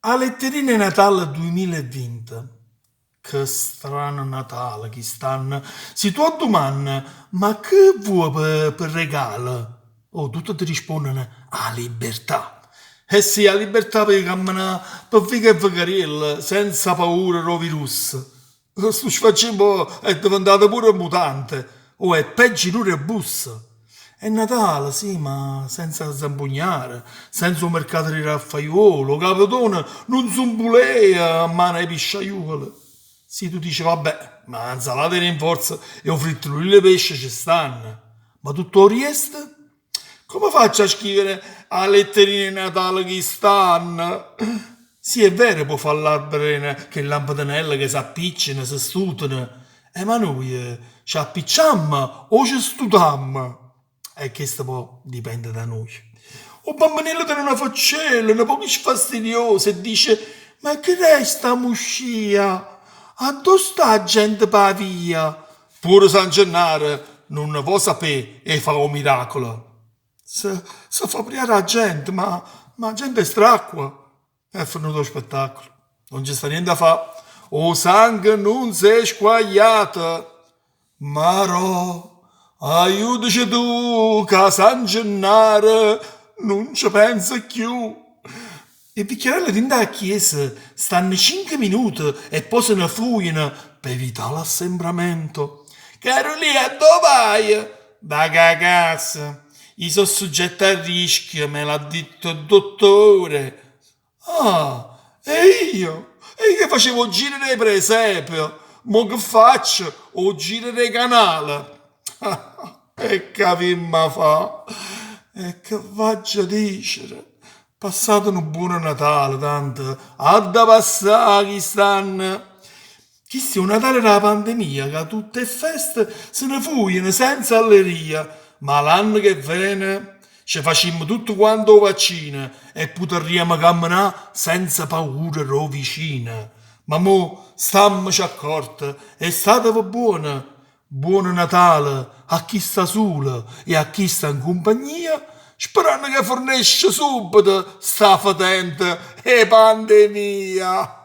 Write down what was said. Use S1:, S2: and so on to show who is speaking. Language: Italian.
S1: A letterina Natale 2020. Che strano Natale che stanno. Si tu domani, ma che vuoi per regalo? Oh, tutti ti rispondono a libertà. Eh sì, a libertà per camminare per figa e vacariella, senza paura del virus. Sto sfacimbo è diventato pure mutante. O è peggio di un bus. È Natale, sì, ma senza zampugnare, senza un mercato di raffaiolo, capitone, non zumbulea a mano ai pisciaiuole. Sì, tu dici, vabbè, ma insalata in forza e un frittolino di pesce ci stanno. Ma tutto il resto? Come faccio a scrivere a letterine di Natale che stanno? Sì, è vero, può fare l'albero che lampadinella che si appiccina, si stutano. Ma noi ci appicciamo o ci stutiamo? E questo poi dipende da noi. O bambinello tiene una faccella, un po' fastidiosa e dice ma che resta muscia? A dove sta gente pa via? Pure San Gennaro non ne può sapere e fa un miracolo. Se fa priare la gente, ma la gente stracqua. È finito lo spettacolo. Non ci sta niente da fare. O sangue non si è squagliato. Maro, aiutaci tu, che San Gennaro non ci pensa più. I bicchierelli dentro la chiesa stanno 5 minuti e poi se ne fuggono per evitare l'assembramento. Carolia, dove vai? Da cagassa. Io sono soggetto a rischio, me l'ha detto il dottore. Ah, e io? E io che facevo girare presepio. Mo che faccio? O girare canale? E capimma fa. E che faccio a dire? Passate un buon Natale, tanto. A da passare chi stanno. Chi sia un Natale della pandemia, che tutte le feste se ne fuggono senza alleria. Ma l'anno che viene ci facciamo tutto quanto vaccino e potremo camminare senza paura ro vicina. Ma mo stammoci accorti e statevi buoni. Buon Natale a chi sta solo e a chi sta in compagnia, sperando che fornisce subito sta patente e pandemia.